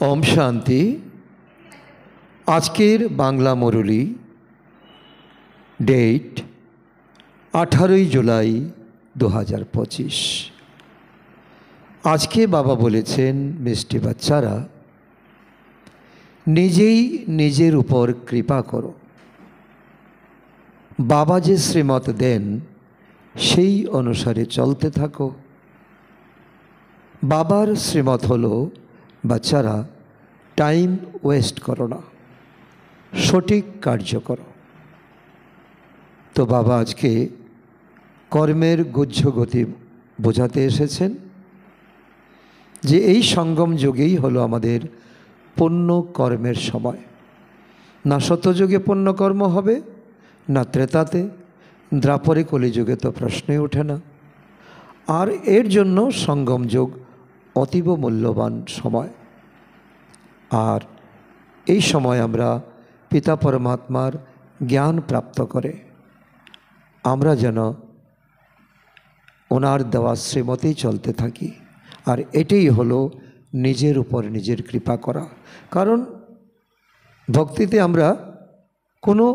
ओम शांति। आजकेर बांगला मुरली डेट 18 जुलाई 2025। आज के बाबा बोलेছেন मिष्टि बाच्चारा निजेई निजेर ऊपर कृपा करो। बाबा जे श्रीमत देन सेई अनुसारे चलते थाको। बाबार श्रीमत हलो बाच्चारा टाइम वेस्ट करो ना, सठिक कार्य करो। तो बाबा आज के कर्मेर गुज्ज गति बोझाते एसेছেন जे এই संगम जुगेई हलो आमादेर पुण्य कर्मेर समय। ना सत्यजुगे पुण्य कर्म होबे ना त्रेताते, द्वापरे कलिजुगे तो प्रश्नই ओठे ना। और एर जन्य संगम जुग अतीब मूल्यवान समय। और এই সময় আমরা पिता परमात्मार ज्ञान प्राप्त करे আমরা যেন ওনার দেওয়া শ্রীমতেই চলতে থাকি। আর এটাই হলো নিজের উপর নিজের কৃপা করা। কারণ ভক্তিতে আমরা কোনো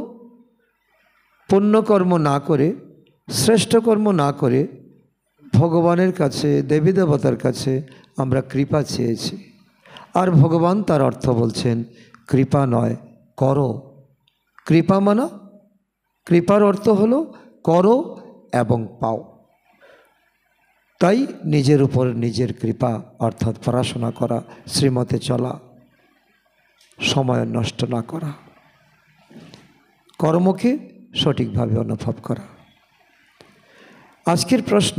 পুণ্যকর্ম না করে, শ্রেষ্ঠ কর্ম না করে ভগবানের কাছে, দেবী দেবতার কাছে আমরা কৃপা চেয়েছি। আর ভগবান তার অর্থ বলছেন কৃপা নয় করো। কৃপা মানা, কৃপার অর্থ হলো করো এবং পাও। তাই নিজের উপর নিজের কৃপা অর্থাৎ পড়াশোনা করা, শ্রীমতে চলা, সময় নষ্ট না করা, কর্মকে সঠিকভাবে অনুভব করা। আজকের প্রশ্ন,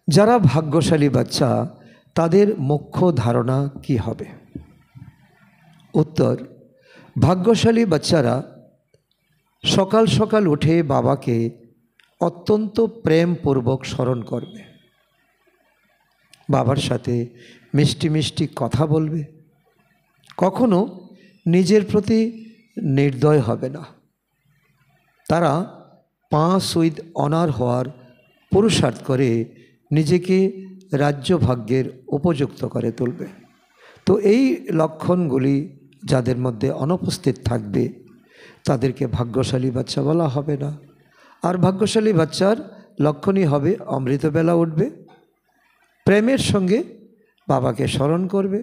যারা ভাগ্যশালী বাচ্চা তাদের মুখ্য ধারণা কি হবে? উত্তর, ভাগ্যশালী বাচ্চারা সকাল সকাল উঠে বাবাকে অত্যন্ত প্রেমপূর্বক স্মরণ করবে, বাবার সাথে মিষ্টি মিষ্টি কথা বলবে, কখনো নিজের প্রতি নির্দয় হবে না। তারা পাস উইথ অনার হওয়ার পুরুষার্থ করে নিজেকে রাজ্য ভাগ্যের উপযুক্ত করে তুলবে। তো এই লক্ষণগুলি যাদের মধ্যে অনুপস্থিত থাকবে তাদেরকে ভাগ্যশালী বাচ্চা বলা হবে না। আর ভাগ্যশালী বাচ্চার লক্ষণই হবে অমৃতবেলা উঠবে, প্রেমের সঙ্গে বাবাকে স্মরণ করবে,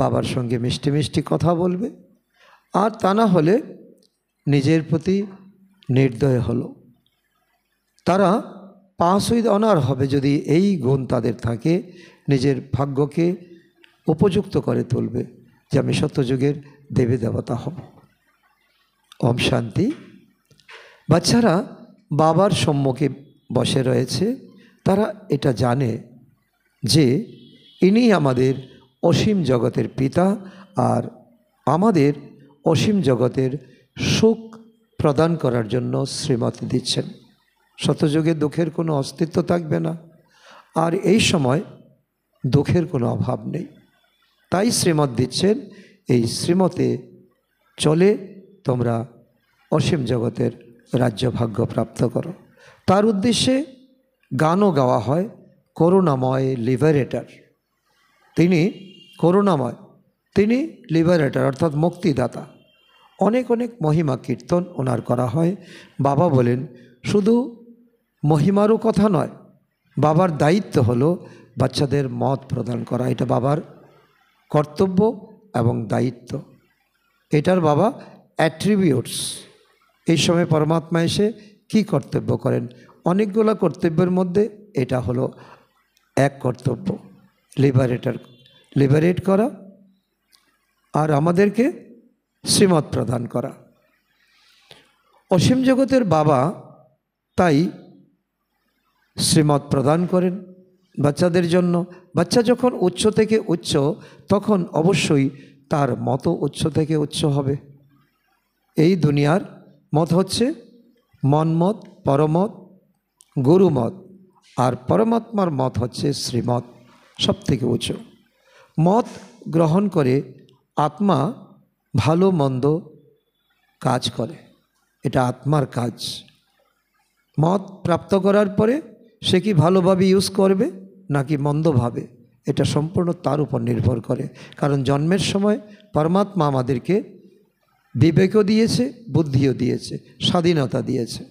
বাবার সঙ্গে মিষ্টি মিষ্টি কথা বলবে। আর তা না হলে নিজের প্রতি নির্দয় হলো। তারা পাস উইথ অনার হবে যদি এই গুণ তাদের থাকে, নিজের ভাগ্যকে উপযুক্ত করে তুলবে যে আমি সত্যযুগের দেবী দেবতা হব। ওম শান্তি। বাচ্চারা বাবার সম্মুখে বসে রয়েছে, তারা এটা জানে যে ইনি আমাদের অসীম জগতের পিতা আর আমাদের অসীম জগতের সুখ প্রদান করার জন্য শ্রীমত দিচ্ছেন। সত্যযুগে দুঃখের কোনো অস্তিত্ব থাকবে না, আর এই সময় দুঃখের কোনো অভাব নেই। তাই শ্রীমত দিচ্ছেন, এই শ্রীমতে চলে তোমরা অসীম জগতের রাজ্য ভাগ্য প্রাপ্ত করো। তার উদ্দেশ্যে গানও গাওয়া হয়, করুণাময় লিবারেটর। তিনি করুণাময়, তিনি লিবারেটর অর্থাৎ মুক্তিদাতা। অনেক অনেক মহিমা কীর্তন ওনার করা হয়। বাবা বলেন শুধু মহিমারও কথা নয়, বাবার দায়িত্ব হলো বাচ্চাদের মত প্রদান করা। এটা বাবার কর্তব্য এবং দায়িত্ব, এটার বাবা অ্যাট্রিবিউটস। এই সময় পরমাত্মা এসে কি কর্তব্য করেন? অনেকগুলো কর্তব্যের মধ্যে এটা হলো এক কর্তব্য, লিবারেট করা আর আমাদেরকে শ্রীমত প্রদান করা। অসীম জগতের বাবা তাই শ্রীমত প্রদান করেন বাচ্চাদের জন্য। বাচ্চা যখন উচ্চ থেকে উচ্চ, তখন অবশ্যই তার মত উচ্চ থেকে উচ্চ হবে। এই দুনিয়ার মত হচ্ছে মনমত, পরমত, গুরুমত, আর পরমাত্মার মত হচ্ছে শ্রীমত, সব থেকে উচ্চ মত গ্রহণ করে আত্মা ভালো মন্দ কাজ করে, এটা আত্মার কাজ। মত প্রাপ্ত করার পরে সে কি ভালোভাবে ইউজ করবে নাকি মন্দভাবে, এটা সম্পূর্ণ তার উপর নির্ভর করে। কারণ জন্মের সময় পরমাত্মা আমাদেরকে বিবেকও দিয়েছে, বুদ্ধিও দিয়েছে, স্বাধীনতা দিয়েছে।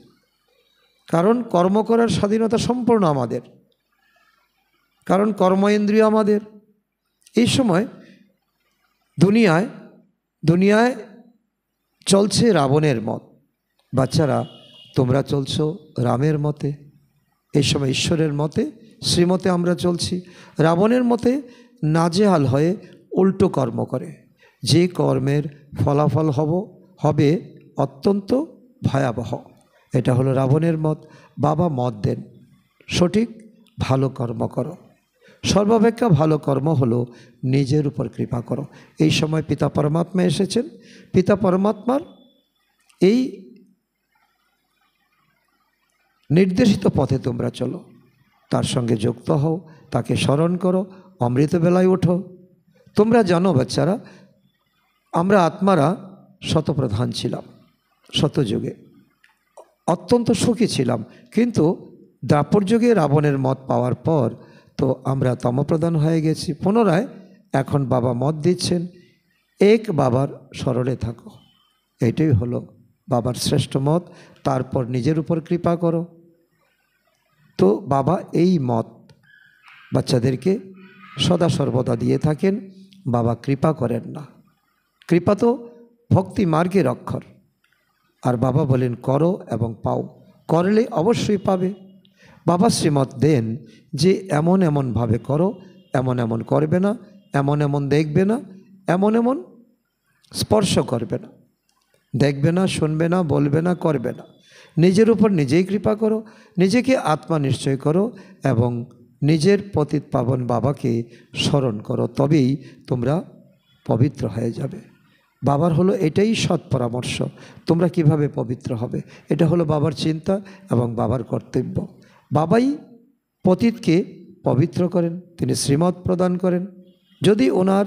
কারণ কর্ম করার স্বাধীনতা সম্পূর্ণ আমাদের, কারণ কর্মেন্দ্রিয় আমাদের। এই সময় দুনিয়ায় চলছে রাবণের মত। বাচ্চারা, তোমরা চলছো রামের মতে। এই সময় ঈশ্বরের মতে, শ্রীমতে আমরা চলছি। রাবণের মতে নাজেহাল হয়ে উল্টো কর্ম করে, যে কর্মের ফলাফল হবে অত্যন্ত ভয়াবহ। এটা হলো রাবণের মত। বাবা মত দেন, সঠিক ভালো কর্ম করো। সর্বাপেক্ষা ভালো কর্ম হলো নিজের উপর কৃপা করো। এই সময় পিতা পরমাত্মা এসেছেন। পিতা পরমাত্মার এই নির্দেশিত পথে তোমরা চলো, তার সঙ্গে যুক্ত হও, তাকে স্মরণ করো, অমৃতবেলায় ওঠো। তোমরা জানো বাচ্চারা, আমরা আত্মারা শতপ্রধান ছিলাম শতযুগে, অত্যন্ত সুখী ছিলাম। কিন্তু দ্বাপর যুগে রাবণের মত পাওয়ার পর তো আমরা তমপ্রধান হয়ে গেছি। পুনরায় এখন বাবা মত দিচ্ছেন, এক বাবার স্মরণে থাকো। এটাই হলো বাবার শ্রেষ্ঠ মত। তারপর নিজের উপর কৃপা করো। তো বাবা এই মত বাচ্চাদেরকে সদা সর্বদা দিয়ে থাকেন। বাবা কৃপা করেন না। কৃপা তো ভক্তি মার্গের অক্ষর। আর বাবা বলেন করো এবং পাও, করলে অবশ্যই পাবে। বাবা শ্রীমত দেন যে এমন এমনভাবে করো, এমন এমন করবে না, এমন এমন দেখবে না, এমন এমন স্পর্শ করবে না, দেখবে না, শুনবে না, বলবে না, করবে না। নিজের উপর নিজেই কৃপা করো, নিজেকে আত্মা নিশ্চয় করো এবং নিজের পতিত পাবন বাবাকে স্মরণ করো, তবেই তোমরা পবিত্র হয়ে যাবে। বাবার হলো এটাই সৎ পরামর্শ। তোমরা কিভাবে পবিত্র হবে, এটা হলো বাবার চিন্তা এবং বাবার কর্তব্য। বাবাই পতিতকে পবিত্র করেন, তিনি শ্রীমত প্রদান করেন। যদি ওনার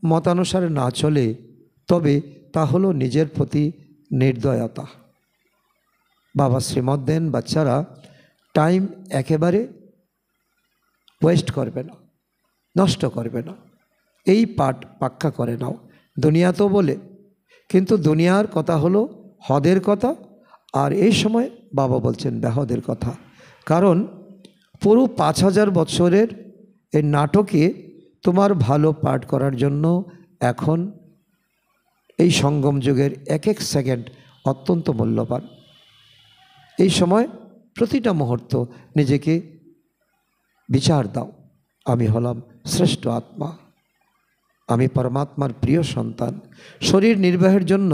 মতানুসারে না চলে তবে তা হলো নিজের প্রতি নির্দয়তা। বাবা শ্রীমত দেন, বাচ্চারা টাইম একেবারে ওয়েস্ট করবে না, নষ্ট করবে না। এই পাঠ পাক্কা করে নাও। দুনিয়া তো বলে, কিন্তু দুনিয়ার কথা হলো হদের কথা, আর এই সময় বাবা বলছেন বেহদের কথা। কারণ পুরো 5000 বছরের এই নাটকে তোমার ভালো পাঠ করার জন্য এখন এই সঙ্গম যুগের এক এক সেকেন্ড অত্যন্ত মূল্যবান। এই সময় প্রতিটা মুহূর্ত নিজেকে বিচার দাও, আমি হলাম শ্রেষ্ঠ আত্মা, আমি পরমাত্মার প্রিয় সন্তান। শরীর নির্বাহের জন্য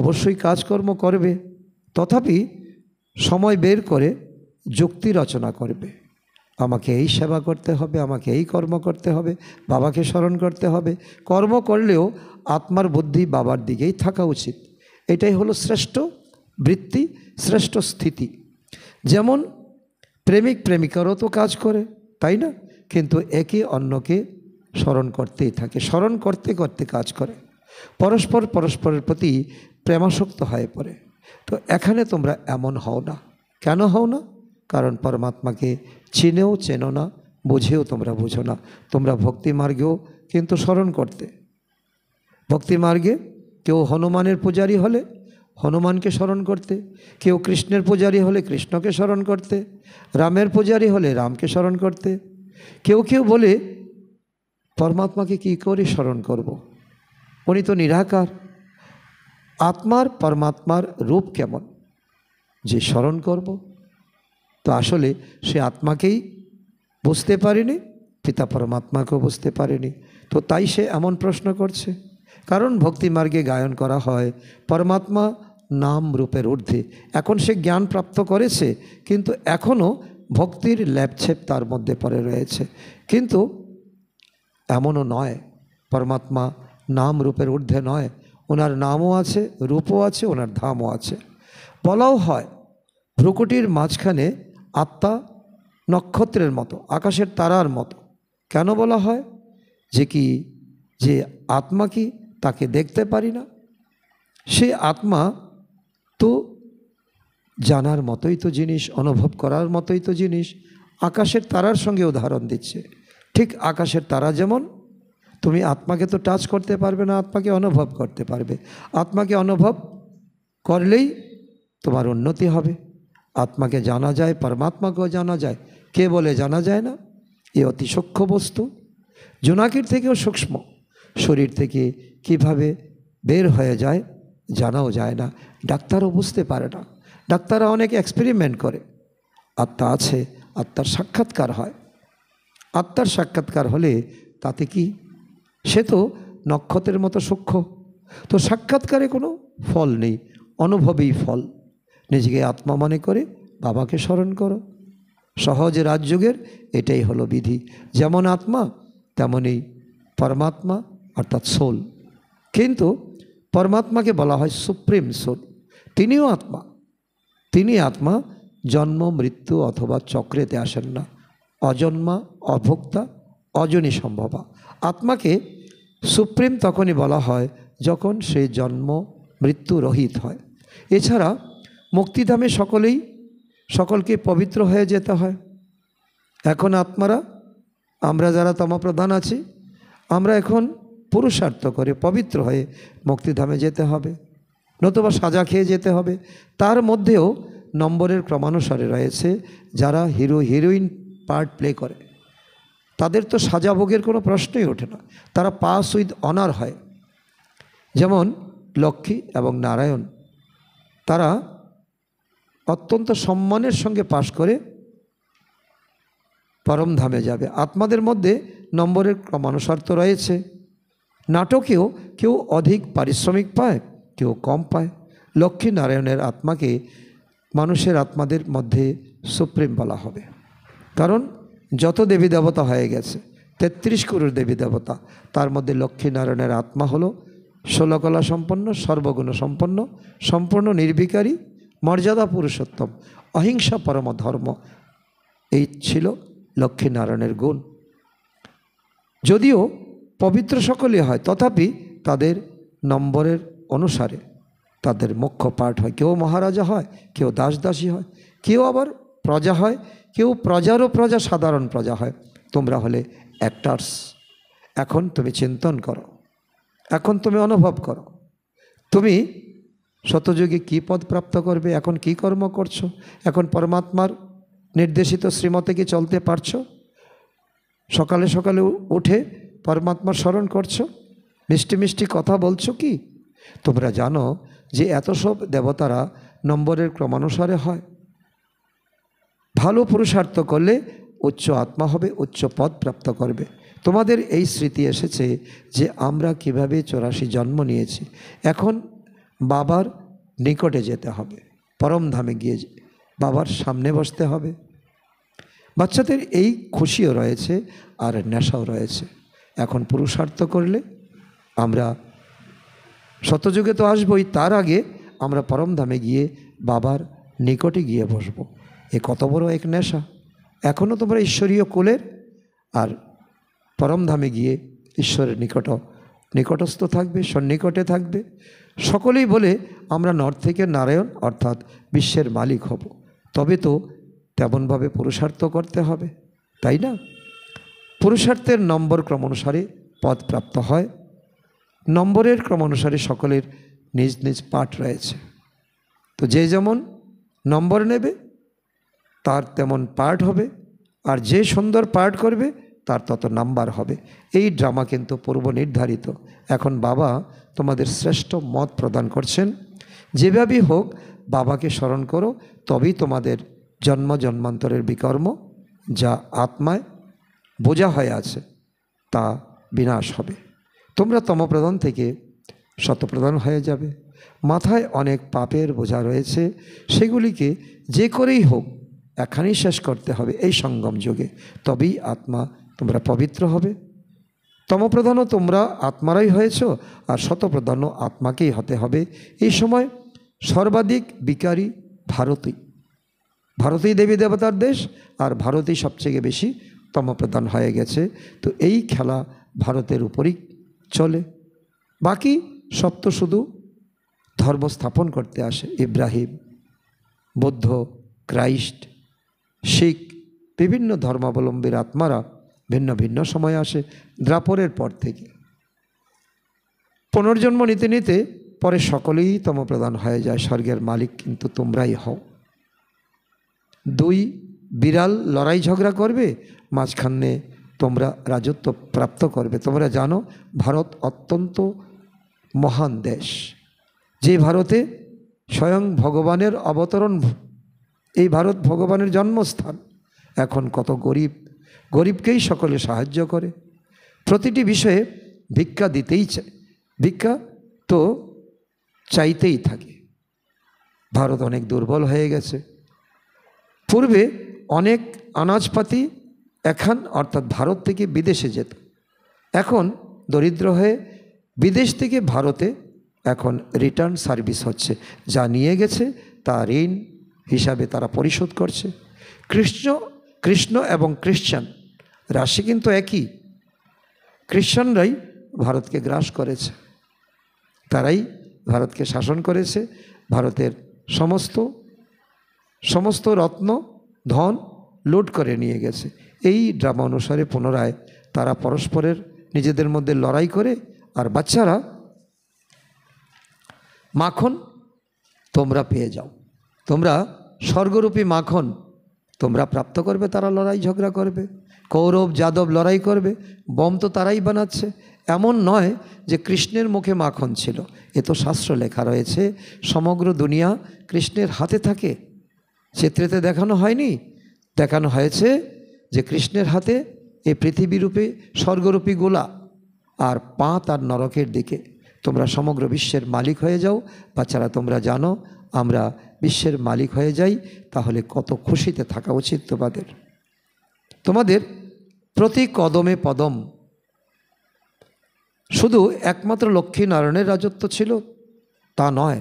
অবশ্যই কাজকর্ম করবে, তথাপি সময় বের করে যুক্তি রচনা করবে। আমাকে এই সেবা করতে হবে, আমাকে এই কর্ম করতে হবে, বাবাকে স্মরণ করতে হবে। কর্ম করলেও আত্মার বুদ্ধি বাবার দিকেই থাকা উচিত। এটাই হলো শ্রেষ্ঠ বৃত্তি, শ্রেষ্ঠ স্থিতি। যেমন প্রেমিক প্রেমিকারও তো কাজ করে, তাই না? কিন্তু একে অন্যকে স্মরণ করতেই থাকে, স্মরণ করতে করতে কাজ করে, পরস্পরের প্রতি প্রেমাসক্ত হয়ে পড়ে। তো এখানে তোমরা এমন হও না। কেন হও না? কারণ পরমাত্মাকে চিনেও চেনো না, বুঝেও তোমরা বুঝো না। তোমরা ভক্তি মার্গেও কিন্তু স্মরণ করতে। ভক্তি মার্গে কেউ হনুমানের পূজারী হলে হনুমানকে স্মরণ করতে, কেউ কৃষ্ণের পূজারী হলে কৃষ্ণকে স্মরণ করতে, রামের পূজারী হলে রামকে স্মরণ করতে। কেউ কেউ বলে পরমাত্মাকে কি করে স্মরণ করব, উনি তো নিরাকার। আত্মার পরমাত্মার রূপ কেমন যে স্মরণ করব? তো আসলে সে আত্মাকেই বুঝতে পারেনি, পিতা পরমাত্মাকেও বুঝতে পারেনি। তো তাই সে এমন প্রশ্ন করছে। কারণ ভক্তি মার্গে গায়ন করা হয় পরমাত্মা নাম রূপের ঊর্ধ্বে। এখন সে জ্ঞান প্রাপ্ত করেছে, কিন্তু এখনও ভক্তির ল্যাপছেপ তার মধ্যে পড়ে রয়েছে। কিন্তু এমনও নয়, পরমাত্মা নাম রূপের ঊর্ধ্বে নয়, ওনার নামও আছে, রূপও আছে, ওনার ধামও আছে। বলাও হয় ভ্রুকুটির মাঝখানে আত্মা নক্ষত্রের মতো, আকাশের তারার মতো। কেন বলা হয়? যে আত্মা কি তাকে দেখতে পারি না? সে আত্মা তো জানার মতোই তো জিনিস, অনুভব করার মতোই তো জিনিস। আকাশের তারার সঙ্গে উদাহরণ দিচ্ছে। ঠিক আকাশের তারা যেমন, তুমি আত্মাকে তো টাচ করতে পারবে না, আত্মাকে অনুভব করতে পারবে। আত্মাকে অনুভব করলেই তোমার উন্নতি হবে। আত্মাকে জানা যায়, পরমাত্মাকেও জানা যায়, কে বলে জানা যায় না? এ অতি সূক্ষ্ম বস্তু, জোনাকির থেকেও সূক্ষ্ম। শরীর থেকে কিভাবে বের হয়ে যায় জানাও যায় না, ডাক্তারও বুঝতে পারে না। ডাক্তাররা অনেক এক্সপেরিমেন্ট করে। আত্মা আছে, আত্মার সাক্ষাৎকার হয়। আত্মার সাক্ষাৎকার হলে তাতে কি? সে তো নক্ষত্রের মতো সূক্ষ্ম। তো সাক্ষাৎকারে কোনো ফল নেই, অনুভবেই ফল। নিজেকে আত্মা মনে করে বাবাকে স্মরণ করো। সহজ রাজযোগের এটাই হলো বিধি। যেমন আত্মা তেমনই পরমাত্মা, অর্থাৎ সোল। কিন্তু পরমাত্মাকে বলা হয় সুপ্রিম সোল। তিনিও আত্মা। তিনি আত্মা, জন্ম মৃত্যু অথবা চক্রেতে আসেন না। অজন্মা, অভোক্তা, অজনী সম্ভবা। আত্মাকে সুপ্রিম তখনই বলা হয় যখন সে জন্ম মৃত্যু রহিত হয়। এছাড়া মুক্তিধামে সকলকে পবিত্র হয়ে যেতে হয়। এখন আত্মারা, আমরা যারা তমপ্রধান আছি, আমরা এখন পুরুষার্থ করে পবিত্র হয়ে মুক্তিধামে যেতে হবে, নতুবা সাজা খেয়ে যেতে হবে। তার মধ্যেও নম্বরের ক্রমানুসারে রয়েছে যারা হিরো হিরোইন পার্ট প্লে করে, তাদের তো সাজা ভোগের কোনো প্রশ্নই ওঠে না, তারা পাস উইথ অনার হয়। যেমন লক্ষ্মী এবং নারায়ণ, তারা অত্যন্ত সম্মানের সঙ্গে পাশ করে পরমধামে যাবে। আত্মাদের মধ্যে নম্বরের ক্রমানুসার তো রয়েছে। নাটকেও কেউ অধিক পারিশ্রমিক পায়, কেউ কম পায়। লক্ষ্মী নারায়ণের আত্মাকে মানুষের আত্মাদের মধ্যে সুপ্রিম বলা হবে, কারণ যত দেবী দেবতা হয়ে গেছে, 33 করোড় দেবী দেবতা, তার মধ্যে লক্ষ্মী নারায়ণের আত্মা হলো 16 কলা সম্পন্ন, সর্বগুণ সম্পন্ন, সম্পূর্ণ নির্বিকারী, মর্যাদা পুরুষোত্তম, অহিংসা পরম ধর্ম। এই ছিল লক্ষ্মী নারায়ণের গুণ। যদিও পবিত্র সকলেই হয়, তথাপি তাদের নম্বরের অনুসারে তাদের মুখ্য পাঠ হয়। কেউ মহারাজা হয়, কেউ দাসদাসী হয়, কেউ আবার প্রজা হয়, কেউ প্রজারও প্রজা, সাধারণ প্রজা হয়। তোমরা হলে অ্যাক্টার্স। এখন তুমি চিন্তন করো, এখন তুমি অনুভব করো, তুমি শতযুগে কী পদ প্রাপ্ত করবে, এখন কি কর্ম করছো, এখন পরমাত্মার নির্দেশিত শ্রীমতে কি চলতে পারছো? সকালে সকালে উঠে পরমাত্মার স্মরণ করছো, মিষ্টি মিষ্টি কথা বলছো কি? তোমরা জানো যে এত সব দেবতারা নম্বরের ক্রমানুসারে হয়। ভালো পুরুষার্থ করলে উচ্চ আত্মা হবে, উচ্চ পদ প্রাপ্ত করবে। তোমাদের এই স্মৃতি এসেছে যে আমরা কিভাবে 84 জন্ম নিয়েছি। এখন বাবার নিকটে যেতে হবে, পরমধামে গিয়ে বাবার সামনে বসতে হবে। বাচ্চাদের এই খুশিও রয়েছে আর নেশাও রয়েছে। এখন পুরুষার্থ করলে আমরা শতযুগে তো আসবই, তার আগে আমরা পরমধামে গিয়ে বাবার নিকটে গিয়ে বসবো। এ কত বড় এক নেশা! এখনও তোমরা ঈশ্বরীয় কুলের, আর পরমধামে গিয়ে ঈশ্বরের নিকটস্থ থাকবে, সন্নিকটে থাকবে। সকলেই বলে আমরা নর থেকে নারায়ণ, অর্থাৎ বিশ্বের মালিক হব। তবে তো তেমনভাবে পুরুষার্থ করতে হবে, তাই না? পুরুষার্থের নম্বর ক্রম অনুসারে পদ প্রাপ্ত হয়। নম্বরের ক্রম অনুসারে সকলের নিজ নিজ পাঠ রয়েছে। তো যে যেমন নম্বর নেবে তার তেমন পাঠ হবে, আর যে সুন্দর পাঠ করবে তার তত নাম্বার হবে। এই ড্রামা কিন্তু পূর্ব নির্ধারিত। এখন বাবা তোমাদের শ্রেষ্ঠ মত প্রদান করছেন। যেভাবেই হোক বাবাকে স্মরণ করো, তবেই তোমাদের জন্ম জন্মান্তরের বিকর্ম যা আত্মায় বোঝা হয়ে আছে তা বিনাশ হবে। তোমরা তমপ্রধান থেকে শতপ্রধান হয়ে যাবে। মাথায় অনেক পাপের বোঝা রয়েছে, সেগুলিকে যে করেই হোক এখানেই শেষ করতে হবে এই সঙ্গম যুগে, তবেই আত্মা তোমরা পবিত্র হবে। তমপ্রধানও তোমরা আত্মারাই হয়েছ, আর শতপ্রধানও আত্মাকেই হতে হবে। এই সময় সর্বাধিক বিকারী ভারতই দেবী দেবতার দেশ, আর ভারতেই সবচেয়ে বেশি তমপ্রধান হয়ে গেছে। তো এই খেলা ভারতের উপরই চলে। বাকি সব তো শুধু ধর্ম স্থাপন করতে আসে। ইব্রাহিম, বুদ্ধ, ক্রাইস্ট, শিখ, বিভিন্ন ধর্মাবলম্বীর আত্মারা ভিন্ন ভিন্ন সময় আসে দ্রাপরের পর থেকে। পুনর্জন্ম নিতে নিতে পরে সকলেই তমপ্রধান হয়ে যায়, স্বর্গের মালিক কিন্তু তোমরাই হও। দুই বিড়াল লড়াই ঝগড়া করবে, মাঝখানে তোমরা রাজত্ব প্রাপ্ত করবে। তোমরা জানো ভারত অত্যন্ত মহান দেশ, যে ভারতে স্বয়ং ভগবানের অবতরণ, এই ভারত ভগবানের জন্মস্থান। এখন কত গরিবকেই সকলে সাহায্য করে, প্রতিটি বিষয়ে ভিক্ষা দিতেই চায়, ভিক্ষা তো চাইতেই থাকে। ভারত অনেক দুর্বল হয়ে গেছে। পূর্বে অনেক আনাজপাতি এখান অর্থাৎ ভারত থেকে বিদেশে যেত, এখন দরিদ্র হয়ে বিদেশ থেকে ভারতে এখন রিটার্ন সার্ভিস হচ্ছে, যা নিয়ে গেছে তা ঋণ হিসাবে তারা পরিশোধ করছে। কৃষ্ণ এবং খ্রিশ্চান রাশি কিন্তু একই, খ্রিশ্চানরাই ভারতকে গ্রাস করেছে, তারাই ভারতকে শাসন করেছে, ভারতের সমস্ত রত্ন ধন লুট করে নিয়ে গেছে। এই ড্রামা অনুসারে পুনরায় তারা পরস্পরের নিজেদের মধ্যে লড়াই করে, আর বাচ্চারা মাখন তোমরা পেয়ে যাও, তোমরা স্বর্গরূপী মাখন তোমরা প্রাপ্ত করবে। তারা লড়াই ঝগড়া করবে, কৌরব যাদব লড়াই করবে, বম তো তারাই বানাচ্ছে। এমন নয় যে কৃষ্ণের মুখে মাখন ছিল, এ তো শাস্ত্র লেখা রয়েছে সমগ্র দুনিয়া কৃষ্ণের হাতে থাকে। চিত্রেতে দেখানো হয়নি, দেখানো হয়েছে যে কৃষ্ণের হাতে এই পৃথিবীরূপে স্বর্গরূপী গোলা, আর পা তার নরকের দিকে। তোমরা সমগ্র বিশ্বের মালিক হয়ে যাও। বাচ্চারা তোমরা জানো আমরা বিশ্বের মালিক হয়ে যাই, তাহলে কত খুশিতে থাকা উচিত তোমাদের প্রতি কদমে পদম। শুধু একমাত্র লক্ষ্মীনারায়ণের রাজত্ব ছিল তা নয়,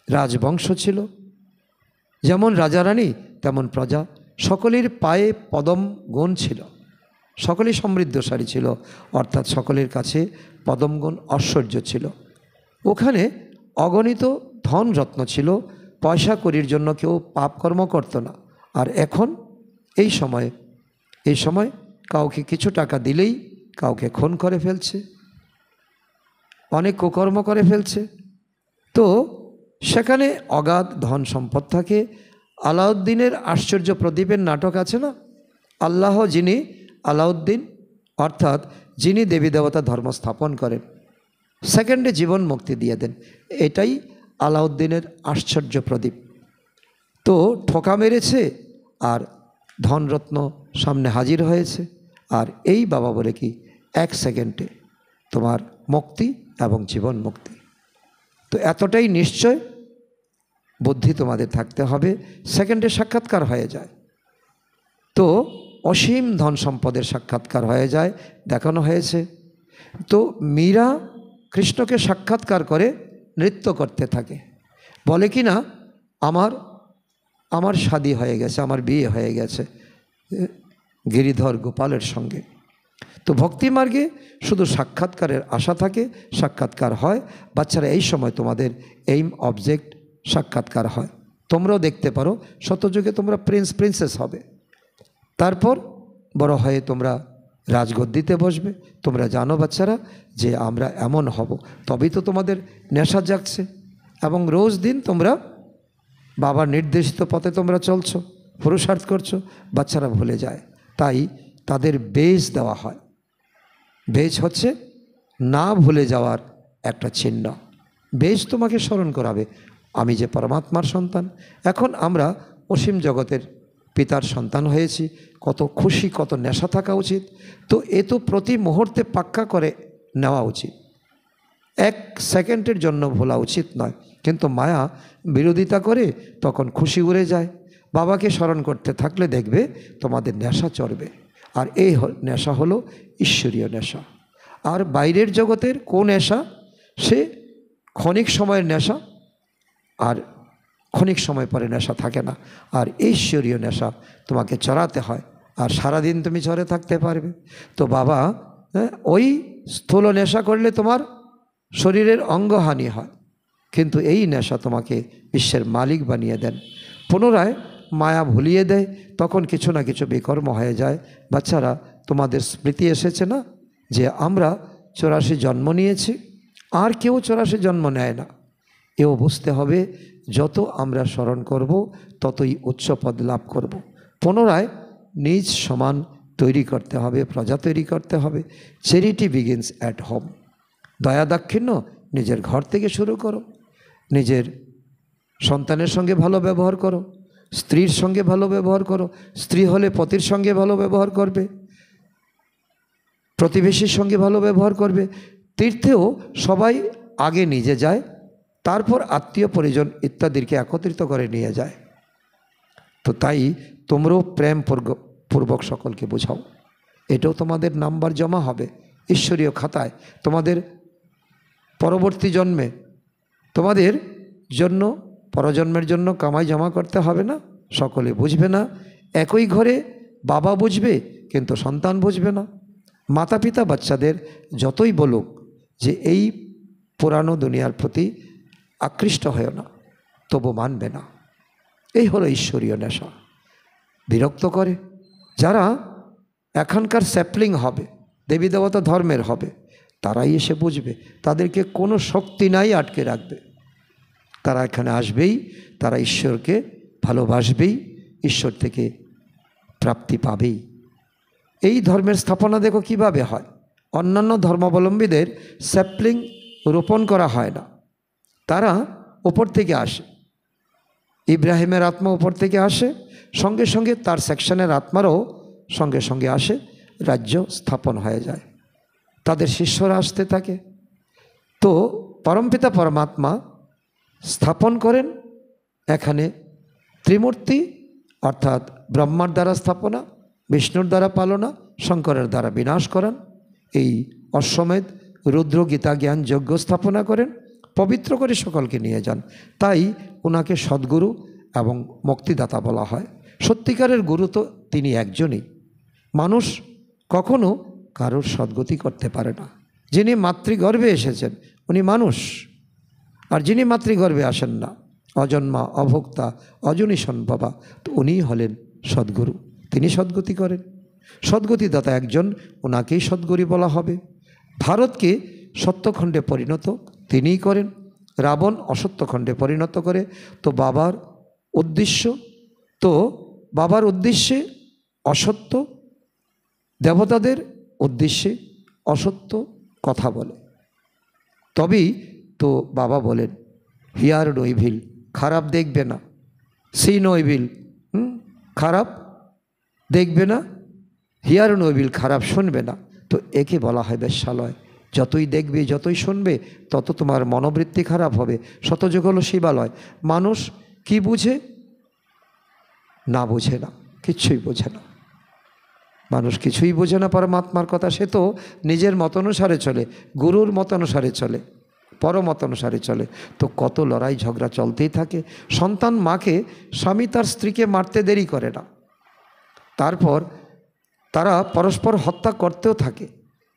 রাজবংশ ছিল, যেমন রাজারানী তেমন প্রজা, সকলের পায়ে পদম গুণ ছিল, সকলেই সমৃদ্ধশালী ছিল, অর্থাৎ সকলের কাছে পদমগুণ ঐশ্বর্য ছিল। ওখানে অগণিত ধন রত্ন ছিল, পয়সা করির জন্য কেউ পাপ কর্ম করত না। আর এখন এই সময় কাউকে কিছু টাকা দিলেই কাউকে খুন করে ফেলছে, অনেক কুকর্ম করে ফেলছে। তো সেখানে অগাধ ধন সম্পদ থাকে। আলাউদ্দিনের আশ্চর্য প্রদীপের নাটক আছে না, আল্লাহ যিনি আলাউদ্দিন অর্থাৎ যিনি দেবী দেবতা ধর্ম স্থাপন করেন, সেকেন্ডে জীবন মুক্তি দিয়ে দেন, এটাই আলাউদ্দিনের আশ্চর্য প্রদীপ। তো ঠোকা মেরেছে আর ধনরত্ন সামনে হাজির হয়েছে, আর এই বাবা বলে কি 1 সেকেন্ডে তোমার মুক্তি এবং জীবন মুক্তি। তো এতটাই নিশ্চয় বুদ্ধি তোমাদের থাকতে হবে, সেকেন্ডে সাক্ষাৎকার হয়ে যায়। তো অসীম ধন সম্পদের সাক্ষাৎকার হয়ে যায়, দেখানো হয়েছে। তো মীরা কৃষ্ণকে সাক্ষাৎকার করে নৃত্য করতে থাকে, বলে কি না আমার শাদী হয়ে গেছে, আমার বিয়ে হয়ে গেছে গিরিধর গোপালের সঙ্গে। তো ভক্তিমার্গে শুধু সাক্ষাৎকারের আশা থাকে, সাক্ষাৎকার হয়। বাচ্চারা এই সময় তোমাদের এইম অবজেক্ট সাক্ষাৎকার হয়, তোমরাও দেখতে পারো শতযুগে তোমরা প্রিন্সেস হবে, তারপর বড় হয়ে তোমরা রাজগদ্দিতে বসবে। তোমরা জানো বাচ্চারা যে আমরা এমন হব, তবেই তো তোমাদের নেশা জাগছে, এবং রোজ দিন তোমরা বাবার নির্দেশিত পথে তোমরা চলছো, পুরুষার্থ করছো। বাচ্চারা ভুলে যায়, তাই তাদের বেজ দেওয়া হয়। বেজ হচ্ছে না ভুলে যাওয়ার একটা চিহ্ন। বেজ তোমাকে স্মরণ করাবে আমি যে পরমাত্মার সন্তান, এখন আমরা অসীম জগতের পিতার সন্তান হয়েছি, কত খুশি, কত নেশা থাকা উচিত। তো এ তো প্রতি মুহূর্তে পাক্কা করে নেওয়া উচিত, 1 সেকেন্ডের জন্য ভোলা উচিত নয়। কিন্তু মায়া বিরোধিতা করে, তখন খুশি উড়ে যায়। বাবাকে স্মরণ করতে থাকলে দেখবে তোমাদের নেশা চড়বে, আর এই নেশা হলো ঈশ্বরীয় নেশা। আর বাইরের জগতের কোন নেশা, সে ক্ষণিক সময়ের নেশা, আর ক্ষণিক সময় পরে নেশা থাকে না। আর ঈশ্বরীয় নেশা তোমাকে চড়াতে হয়, আর সারাদিন তুমি চড়ে থাকতে পারবে। তো বাবা ওই স্থূল নেশা করলে তোমার শরীরের অঙ্গহানি হয়, কিন্তু এই নেশা তোমাকে বিশ্বের মালিক বানিয়ে দেন। পুনরায় মায়া ভুলিয়ে দেয়, তখন কিছু না কিছু বিকর্ম হয়ে যায়। বাচ্চারা, তোমাদের স্মৃতি এসেছে না যে আমরা 84 জন্ম নিয়েছি, আর কেউ 84 জন্ম নেয় না। এও বুঝতে হবে, যত আমরা স্মরণ করব ততই উচ্চ পদ লাভ করব। পুনরায় নিজ সমান তৈরি করতে হবে, প্রজা তৈরি করতে হবে। Charity begins at home. দয়া দাক্ষিণ্য নিজের ঘর থেকে শুরু করো। নিজের সন্তানের সঙ্গে ভালো ব্যবহার করো, স্ত্রীর সঙ্গে ভালো ব্যবহার করো। স্ত্রী হলে পতির সঙ্গে ভালো ব্যবহার করবে, প্রতিবেশীর সঙ্গে ভালো ব্যবহার করবে। তীর্থেও সবাই আগে নিজে যায়, তারপর আত্মীয় পরিজন ইত্যাদিকে একত্রিত করে নিয়ে যায়। তো তাই তোমরাও প্রেম পূর্বক সকলকে বোঝাও। এটাও তোমাদের নাম্বার জমা হবে ঈশ্বরীয় খাতায়। তোমাদের পরবর্তী জন্মে তোমাদের জন্য, পরজন্মের জন্য কামাই জমা করতে হবে না। সকলে বুঝবে না, একই ঘরে বাবা বুঝবে কিন্তু সন্তান বুঝবে না। মাতা পিতা বাচ্চাদের যতই বলুক যে এই পুরানো দুনিয়ার প্রতি আকৃষ্ট হয় না, তবু মানবে না। এই হলো ঈশ্বরীয় নেশা। বিরক্ত করে। যারা এখানকার স্যাপলিং হবে, দেবী দেবতা ধর্মের হবে, তারাই এসে বুঝবে। তাদেরকে কোনো শক্তি নাই আটকে রাখবে। তারা এখানে আসবেই, তারা ঈশ্বরকে ভালোবাসবেই, ঈশ্বর থেকে প্রাপ্তি পাবেই। এই ধর্মের স্থাপনা দেখো কিভাবে হয়। অন্যান্য ধর্মাবলম্বীদের স্যাপলিং রোপণ করা হয় না, তারা ওপর থেকে আসে। ইব্রাহিমের আত্মা ওপর থেকে আসে, সঙ্গে সঙ্গে তার সেকশনের আত্মারও সঙ্গে সঙ্গে আসে, রাজ্য স্থাপন হয়ে যায়। তাদের শিষ্যরা আসতে থাকে। তো পরমপিতা পরমাত্মা স্থাপন করেন এখানে ত্রিমূর্তি, অর্থাৎ ব্রহ্মার দ্বারা স্থাপনা, বিষ্ণুর দ্বারা পালনা, শঙ্করের দ্বারা বিনাশ করেন। এই অশ্বমেধ রুদ্র গীতা জ্ঞান যজ্ঞ স্থাপনা করেন, পবিত্র করে সকলকে নিয়ে যান। তাই ওনাকে সদ্গুরু এবং মুক্তিদাতা বলা হয়। সত্যিকারের গুরু তো তিনি একজনই। মানুষ কখনো কারোর সদ্গতি করতে পারে না। যিনি মাতৃগর্ভে এসেছেন উনি মানুষ, আর যিনি মাতৃগর্ভে আসেন না, অজন্মা, অভোক্তা, অজনীশন বাবা, তো উনিই হলেন সদ্গুরু। তিনি সদ্গতি করেন। সদ্গতিদাতা একজন, ওনাকেই সদ্গুরু বলা হবে। ভারতকে সত্যখণ্ডে পরিণত তিনিই করেন। রাবণ অসত্যখণ্ডে পরিণত করে। তো বাবার উদ্দেশ্যে অসত্য, দেবতাদের উদ্দেশ্যে অসত্য কথা বলে। তবেই তো বাবা বলেন, হিয়ার নো ইভিল, খারাপ দেখবে না। সি নো ইভিল, খারাপ দেখবে না। হিয়ার নো ইভিল, খারাপ শুনবে না। তো একে বলা হয় বেশ্যালয়। যতই দেখবে, যতই শুনবে, তত তোমার মনোবৃত্তি খারাপ হবে। শতযুগ হলো শিবালয়। মানুষ কি বুঝে? না বুঝে না, কিচ্ছুই বোঝে না। মানুষ কিছুই বোঝে না পরমাত্মার কথা। সে তো নিজের মত অনুসারে চলে, গুরুর মত অনুসারে চলে, পরমত অনুসারে চলে। তো কত লড়াই ঝগড়া চলতেই থাকে। সন্তান মাকে, স্বামী তার স্ত্রীকে মারতে দেরি করে না, তারপর তারা পরস্পর হত্যা করতেও থাকে।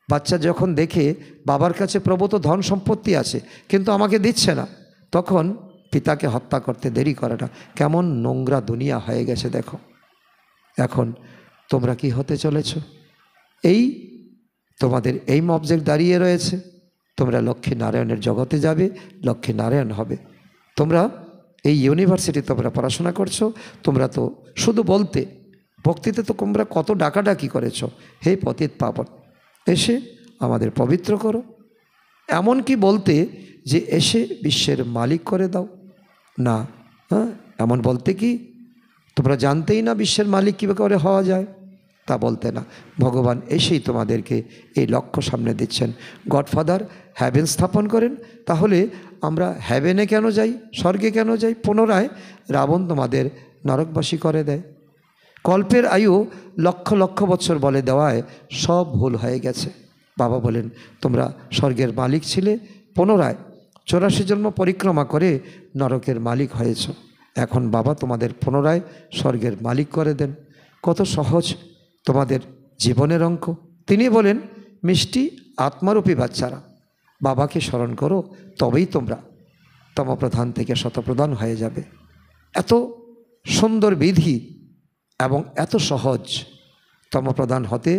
বাচ্চা যখন দেখে বাবার কাছে প্রভূত ধন সম্পত্তি আছে কিন্তু আমাকে দিচ্ছে না, তখন পিতাকে হত্যা করতে দেরি করে না। কেমন নোংরা দুনিয়া হয়ে গেছে দেখো। এখন তোমরা কি হতে চলেছ? এই তোমাদের এইম অবজেক্ট দাঁড়িয়ে রয়েছে। তোমরা লক্ষ্মী নারায়ণের জগতে যাবে, লক্ষ্মী নারায়ণ হবে। তোমরা এই ইউনিভার্সিটি তোমরা পড়াশোনা করছো, তোমরা তো শুধু বলতে, ভক্তিতে তো তোমরা কত ডাকাডাকি করেছো, হে পতিত পাবন এসে আমাদের পবিত্র করো। এমন কি বলতে যে এসে বিশ্বের মালিক করে দাও না। এমন বলতে কি তোমরা জানতেই না বিশ্বের মালিক কীভাবে করে হওয়া যায়, তা বলতে না। ভগবান এসেই তোমাদেরকে এই লক্ষ্য সামনে দিচ্ছেন। গডফাদার হ্যাভেন স্থাপন করেন, তাহলে আমরা হ্যাভেনে কেন যাই, স্বর্গে কেন যাই? পুনরায় রাবণ তোমাদের নরকবাসী করে দেয়। কল্পের আয়ু লক্ষ লক্ষ বছর বলে দেওয়ায় সব ভুল হয়ে গেছে। বাবা বলেন তোমরা স্বর্গের মালিক ছিলে, পুনরায় 84 জন্ম পরিক্রমা করে নরকের মালিক হয়েছ। এখন বাবা তোমাদের পুনরায় স্বর্গের মালিক করে দেন। কত সহজ তোমাদের জীবনের অঙ্ক। তিনি বলেন মিষ্টি আত্মারূপী বাচ্চারা, বাবাকে স্মরণ করো, তবেই তোমরা তমপ্রধান থেকে শতপ্রধান হয়ে যাবে। এত সুন্দর বিধি এবং এত সহজ তমপ্রধান হতে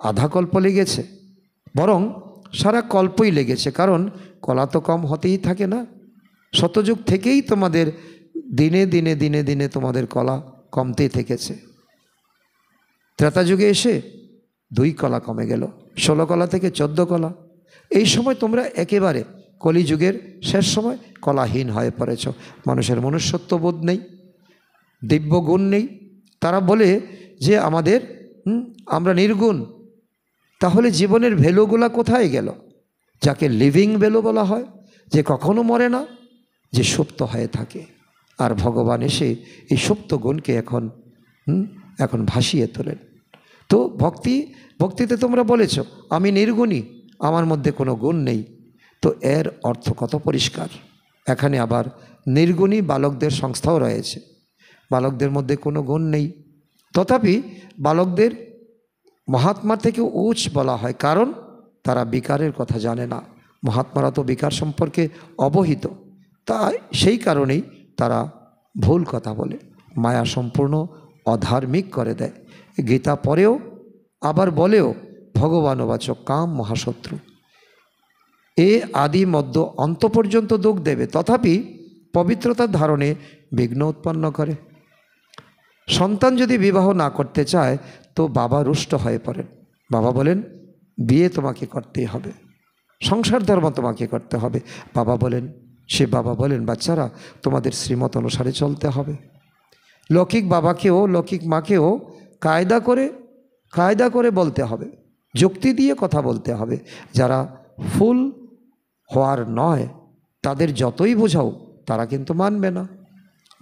আধা কল্প লেগেছে, বরং সারা কল্পই লেগেছে। কারণ কলা তো কম হতেই থাকে না। সত্যযুগ থেকেই তোমাদের দিনে দিনে দিনে দিনে তোমাদের কলা কমতেই থেকেছে। ত্রেতা যুগে এসে 2 কলা কমে গেল, 16 কলা থেকে 14 কলা। এই সময় তোমরা একেবারে কলিযুগের শেষ সময় কলাহীন হয়ে পড়েছ। মানুষের মনুষ্যত্ববোধ নেই, দিব্য গুণ নেই। তারা বলে যে আমরা নির্গুণ। তাহলে জীবনের ভ্যালুগুলা কোথায় গেল? যাকে লিভিং ভ্যালু বলা হয়, যে কখনো মরে না, যে সুপ্ত হয়ে থাকে। আর ভগবান এসে এই সুপ্ত গুণকে এখন ভাসিয়ে তোলেন। তো ভক্তিতে তোমরা বলেছ আমি নির্গুণী, আমার মধ্যে কোনো গুণ নেই। তো এর অর্থ কত পরিষ্কার। এখানে আবার নির্গুণী বালকদের সংস্থাও রয়েছে। বালকদের মধ্যে কোনো গুণ নেই, তথাপি বালকদের মহাত্মা থেকে উচ্চ বলা হয়, কারণ তারা বিকারের কথা জানে না। মহাত্মারা তো বিকার সম্পর্কে অবহিত, তাই সেই কারণেই তারা ভুল কথা বলে, মায়া সম্পূর্ণ অধার্মিক করে দেয়। গীতা পরেও আবার বলেও ভগবানবাচক কাম মহাশত্রু, এ আদি মধ্য অন্ত পর্যন্ত দুঃখ দেবে, তথাপি পবিত্রতার ধারণে বিঘ্ন উৎপন্ন করে। সন্তান যদি বিবাহ না করতে চায় তো বাবা রুষ্ট হয়ে পড়েন। বাবা বলেন বিয়ে তোমাকে করতেই হবে, সংসার ধর্ম তোমাকে করতে হবে। বাবা বলেন বাচ্চারা তোমাদের শ্রীমত অনুসারে চলতে হবে। লৌকিক বাবাকেও লৌকিক মাকেও কায়দা করে বলতে হবে, যুক্তি দিয়ে কথা বলতে হবে। যারা ফুল হওয়ার নয় তাদের যতই বোঝাও তারা কিন্তু মানবে না।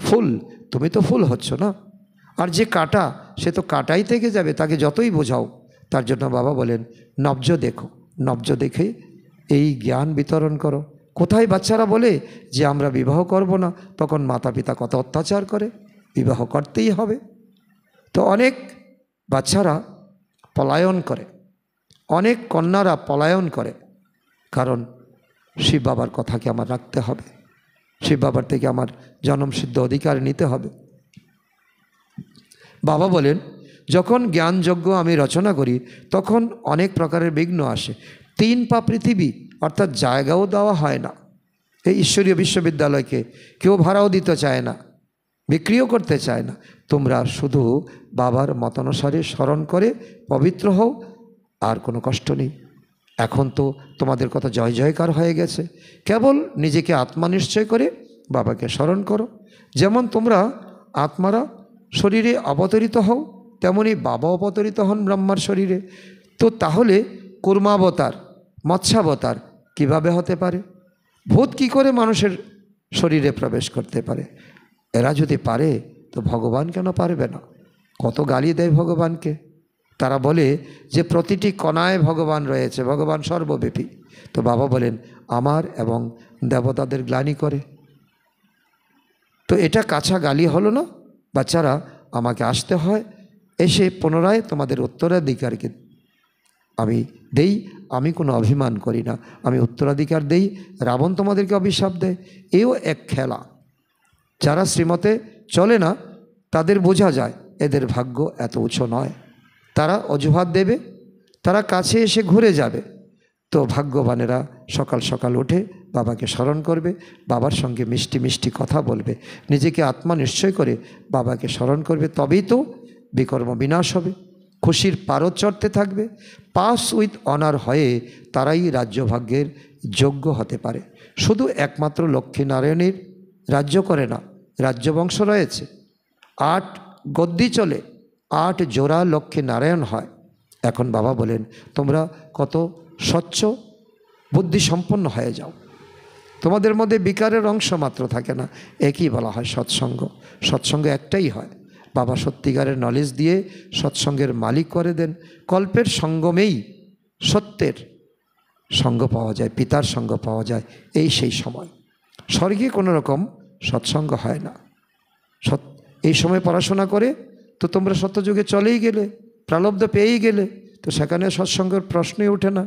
ফুল, তুমি তো ফুল হচ্ছ না, আর যে কাটা সে তো কাটাই থেকে যাবে, তাকে যতই বোঝাও। তার জন্য বাবা বলেন নব্জ দেখে এই জ্ঞান বিতরণ করো। কোথায় বাচ্চারা বলে যে আমরা বিবাহ করব না, তখন মাতা পিতা কত অত্যাচার করে, বিবাহ করতেই হবে। তো অনেক বাচ্চারা পলায়ন করে, অনেক কন্যারা পলায়ন করে, কারণ শিব বাবার কথাকে আমার রাখতে হবে, শিব বাবার থেকে আমার জন্মসিদ্ধ অধিকার নিতে হবে। বাবা বলেন যখন জ্ঞানযজ্ঞ আমি রচনা করি তখন অনেক প্রকারের বিঘ্ন আসে। 3 পা পৃথিবী, অর্থাৎ জায়গাও দেওয়া হয় না। এই ঈশ্বরীয় বিশ্ববিদ্যালয়কে কেউ ভাড়াও দিতে চায় না, বিক্রিও করতে চায় না। তোমরা শুধু বাবার মতানুসারে স্মরণ করে পবিত্র হও, আর কোনো কষ্ট নেই। এখন তো তোমাদের কথা জয় জয়কার হয়ে গেছে। কেবল নিজেকে আত্মা নিশ্চয় করে বাবাকে স্মরণ করো। যেমন তোমরা আত্মারা শরীরে অবতরিত হও, তেমনি বাবা অবতরিত হন ব্রহ্মার শরীরে। তো তাহলে কুর্মাবতার, মৎস্যাবতার কিভাবে হতে পারে? ভূত কি করে মানুষের শরীরে প্রবেশ করতে পারে? এরা যদি পারে তো ভগবান কেন পারবে না? কত গালি দেয় ভগবানকে। তারা বলে যে প্রতিটি কণায় ভগবান রয়েছে, ভগবান সর্বব্যাপী। তো বাবা বলেন আমার এবং দেবতাদের গ্লানি করে। তো এটা কাঁচা গালি হলো না? বাচ্চারা আমাকে আসতে হয়, এসে পুনরায় তোমাদের উত্তরাধিকারকে আমি দেই। আমি কোনো অভিমান করি না, আমি উত্তরাধিকার দেই। রাবণ তোমাদেরকে অভিশাপ দেয়, এও এক খেলা। যারা শ্রীমতে চলে না তাদের বোঝা যায় এদের ভাগ্য এত উঁচু নয়। তারা অজুহাত দেবে, তারা কাছে এসে ঘুরে যাবে। তো ভাগ্যবানেরা সকাল সকাল উঠে বাবাকে স্মরণ করবে, বাবার সঙ্গে মিষ্টি মিষ্টি কথা বলবে, নিজেকে আত্মা নিশ্চয় করে বাবাকে স্মরণ করবে। তবেই তো বিকর্ম বিনাশ হবে, খুশির পারদ চড়তে থাকবে। পাস উইথ অনার হয়ে তারাই রাজ্যভাগ্যের যোগ্য হতে পারে। শুধু একমাত্র লক্ষ্মীনারায়ণের রাজ্য করে না, রাজ্যবংশ রয়েছে। 8 গদ্দি চলে, 8 জোড়া লক্ষ্মীনারায়ণ হয়। এখন বাবা বলেন তোমরা কত স্বচ্ছ বুদ্ধি সম্পন্ন হয়ে যাও, তোমাদের মধ্যে বিকারের অংশ মাত্র থাকে না। একই বলা হয় সৎসঙ্গ। সৎসঙ্গ একটাই হয়, বাবা সত্যিকারের নলেজ দিয়ে সৎসঙ্গের মালিক করে দেন। কল্পের সঙ্গমেই সত্যের সঙ্গ পাওয়া যায়, পিতার সঙ্গ পাওয়া যায়। এই সেই সময় স্বর্গে কোনো রকম সৎসঙ্গ হয় না। এই সময় পড়াশোনা করে তো তোমরা সত্যযুগে চলেই গেলে, প্রালব্ধ পেয়েই গেলে, তো সেখানে সৎসঙ্গের প্রশ্নই ওঠে না।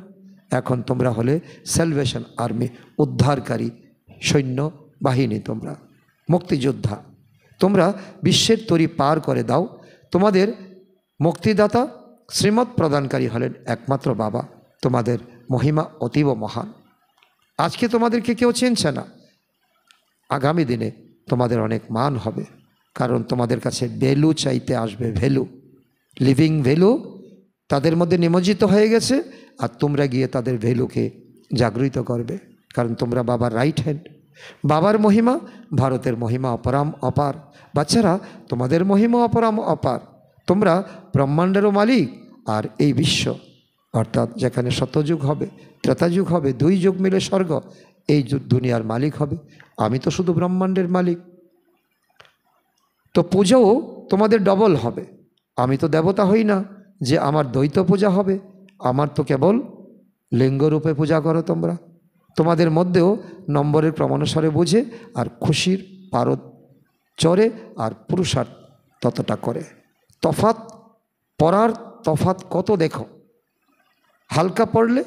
এখন তোমরা হলে স্যালভেশন আর্মি, উদ্ধারকারী সৈন্য বাহিনী, তোমরা মুক্তিযোদ্ধা। তোমরা বিশ্বের তরি পার করে দাও। তোমাদের মুক্তিদাতা শ্রীমৎ প্রদানকারী হলেন একমাত্র বাবা। তোমাদের মহিমা অতীব মহান। আজকে তোমাদেরকে কেউ চিনছে না, আগামী দিনে তোমাদের অনেক মান হবে, কারণ তোমাদের কাছে ভ্যালু চাইতে আসবে, ভ্যালু, লিভিং ভ্যালু তাদের মধ্যে নিমজ্জিত হয়ে গেছে, আর তোমরা গিয়ে তাদের ভ্যালুকে জাগরিত করবে, কারণ তোমরা বাবার রাইট হ্যান্ড। বাবার মহিমা, ভারতের মহিমা অপরাম অপার। বাচ্চারা, তোমাদের মহিমা অপরাম অপার। তোমরা ব্রহ্মাণ্ডেরও মালিক, আর এই বিশ্ব অর্থাৎ যেখানে সত্যযুগ হবে, ত্রেতাযুগ হবে, 2 যুগ মিলে স্বর্গ, এই দুনিয়ার মালিক হবে। আমি তো শুধু ব্রহ্মাণ্ডের মালিক। তো পূজাও তোমাদের ডবল হবে। আমি তো দেবতা হই না যে আমার দ্বৈত পূজা হবে, আমার তো কেবল লিঙ্গরূপে পূজা করো তোমরা। তোমাদের মধ্যেও নম্বরের ক্রমানুসারে বুঝে, আর খুশির পারদ চড়ে, আর পুরুষার্থ ততটা করে। তফাৎ পড়ার তফাৎ কত দেখো, হালকা পড়লে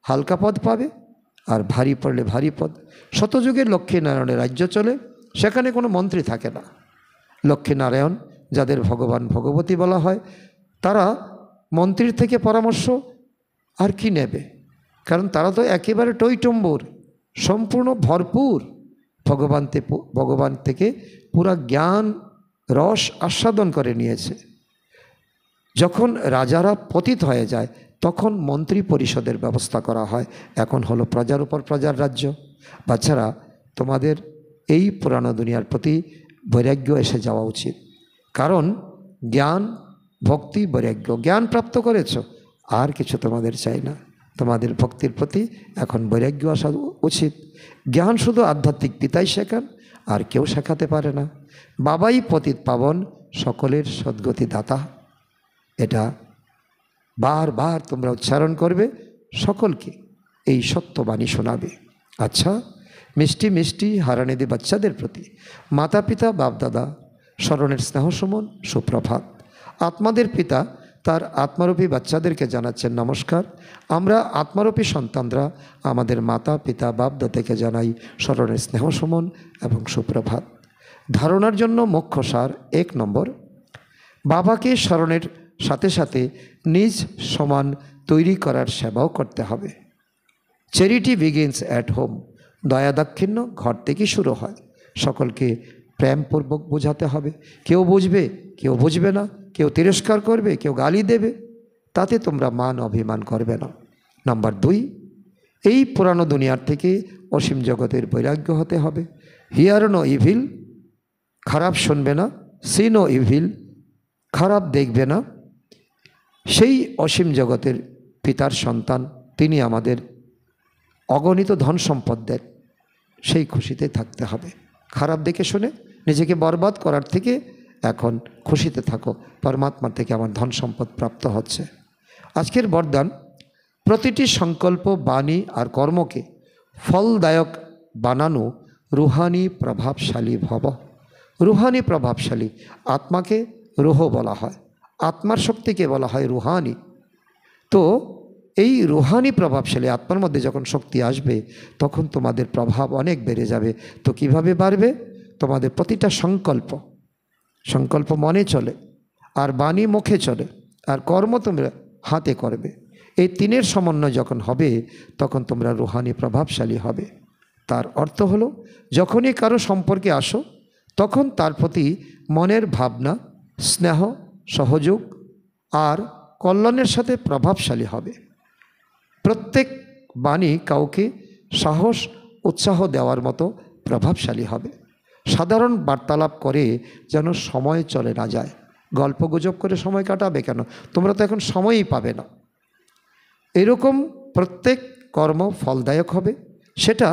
হালকা পদ পাবে, আর ভারী পড়লে ভারী পদ। শতযুগের লক্ষ্মীনারায়ণের রাজ্য চলে, সেখানে কোনো মন্ত্রী থাকে না। লক্ষ্মীনারায়ণ, যাদের ভগবান ভগবতী বলা হয়, তারা মন্ত্রীর থেকে পরামর্শ আর কি নেবে, কারণ তারা তো একেবারে টইটম্বুর, সম্পূর্ণ ভরপুর ভগবান থেকে পুরা জ্ঞান রস আস্বাদন করে নিয়েছে। যখন রাজারা পতিত হয়ে যায়, তখন মন্ত্রী পরিষদের ব্যবস্থা করা হয়। এখন হলো প্রজার উপর প্রজার রাজ্য। বাচ্চারা, তোমাদের এই পুরানো দুনিয়ার প্রতি বৈরাগ্য এসে যাওয়া উচিত, কারণ জ্ঞান, ভক্তি, বৈরাগ্য, জ্ঞান প্রাপ্ত করেছ, আর কিছু তোমাদের চাই না। তোমাদের ভক্তির প্রতি এখন বৈরাগ্য আসা উচিত। জ্ঞান শুধু আধ্যাত্মিক পিতাই শেখান, আর কেউ শেখাতে পারে না। বাবাই পতিত পাবন, সকলের সদ্গতি দাতা। এটা বারবার তোমরা উচ্চারণ করবে, সকলকে এই সত্যবাণী শোনাবে। আচ্ছা, মিষ্টি মিষ্টি হারানিধি বাচ্চাদের প্রতি মাতা পিতা বাপদাদা স্মরণের স্নেহ সুমন, সুপ্রভাত। আত্মাদের পিতা তার আত্মারূপী বাচ্চাদেরকে জানাচ্ছেন নমস্কার। আমরা আত্মারূপী সন্তানরা আমাদের মাতা পিতা বাপদাদাকে জানাই স্মরণের স্নেহ সুমন এবং সুপ্রভাত। ধারণার জন্য মুখ্য সার 1 নম্বর, বাবাকে স্মরণের সাথে সাথে নিজ সমান তৈরি করার সেবাও করতে হবে। Charity begins at home. দয়া দাক্ষিণ্য ঘর থেকে শুরু হয়। সকলকে প্রেমপূর্বক বোঝাতে হবে। কেউ বুঝবে, কেউ বুঝবে না, কেউ তিরস্কার করবে, কেউ গালি দেবে, তাতে তোমরা মান অভিমান করবে না। নাম্বার 2, এই পুরানো দুনিয়ার থেকে অসীম জগতের বৈরাগ্য হতে হবে। হিয়ার নো ইভিল, খারাপ শুনবে না। সি নো ইভিল, খারাপ দেখবে না। সেই অসীম জগতের পিতার সন্তান, তিনি আমাদের অগণিত ধন সম্পদ দেন, সেই খুশিতে থাকতে হবে। খারাপ দেখে শুনে নিজেকে বরবাদ করার থেকে এখন খুশিতে থাকো, পরমাত্মার থেকে আমার ধন সম্পদ প্রাপ্ত হচ্ছে। আজকের বরদান, প্রতিটি সংকল্প, বাণী আর কর্মকে ফলদায়ক বানানো রুহানি প্রভাবশালী ভব। রুহানি প্রভাবশালী, আত্মাকে রুহ বলা হয়, আত্মার শক্তিকে বলা হয় রুহানি। তো এই রুহানি প্রভাবশালী আত্মার মধ্যে যখন শক্তি আসবে, তখন তোমাদের প্রভাব অনেক বেড়ে যাবে। তো কিভাবে বাড়বে? তোমাদের প্রতিটা সংকল্প মনে চলে, আর বাণী মুখে চলে, আর কর্ম তোমরা হাতে করবে। এই 3-এর সমন্বয় যখন হবে, তখন তোমরা রুহানি প্রভাবশালী হবে। তার অর্থ হলো, যখনই কারো সম্পর্কে আসো, তখন তার প্রতি মনের ভাবনা, স্নেহ, সহযোগ আর কল্যাণের সাথে প্রভাবশালী হবে। প্রত্যেক বাণী কাউকে সাহস, উৎসাহ দেওয়ার মতো প্রভাবশালী হবে। সাধারণ বার্তালাপ করে যেন সময় চলে না যায়। গল্পগুজব করে সময় কাটাবে কেন? তোমরা তো এখন সময়ই পাবে না। এরকম প্রত্যেক কর্ম ফলদায়ক হবে, সেটা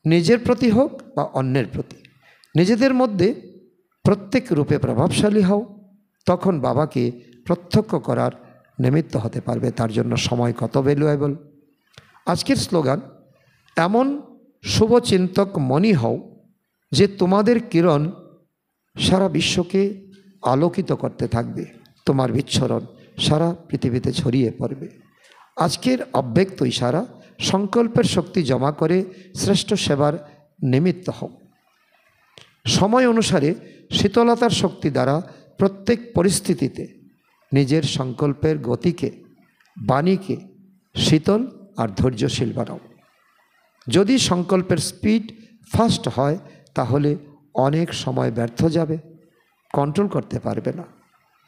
নিজের প্রতি হোক বা অন্যের প্রতি। নিজেদের মধ্যে প্রত্যেক রূপে প্রভাবশালী হও, তখন বাবাকে প্রত্যক্ষ করার নিমিত্ত হতে পারবে। তার জন্য সময় কত ভ্যালুয়েবল। আজকের স্লোগান, এমন শুভচিন্তক মনি হও যে তোমাদের কিরণ সারা বিশ্বকে আলোকিত করতে থাকবে, তোমার বিচ্ছরণ সারা পৃথিবীতে ছড়িয়ে পড়বে। আজকের অব্যক্ত ইশারা, সংকল্পের শক্তি জমা করে শ্রেষ্ঠ সেবার নিমিত্ত হও। সময় অনুসারে শীতলতার শক্তি দ্বারা প্রত্যেক পরিস্থিতিতে নিজের সংকল্পের গতিকে, বাণীকে শীতল আর ধৈর্যশীল বানাও। যদি সংকল্পের স্পিড ফাস্ট হয় তাহলে অনেক সময় ব্যর্থ যাবে, কন্ট্রোল করতে পারবে না।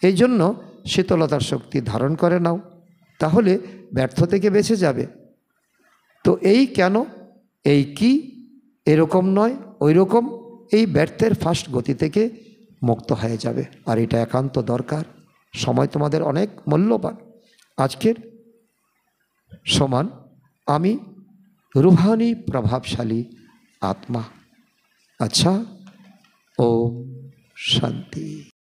এই জন্য শীতলতার শক্তি ধারণ করে নাও, তাহলে ব্যর্থ থেকে বেঁচে যাবে। তো এই কেন, এই কি, এরকম নয় ওই রকম, এই ব্যর্থের ফাস্ট গতি থেকে মুক্ত হয়ে যাবে। আর এটা একান্ত দরকার। সময় তোমাদের অনেক মূল্যবান। আজকের সমান আমি রুহানি প্রভাবশালী আত্মা। আচ্ছা, ওম শান্তি।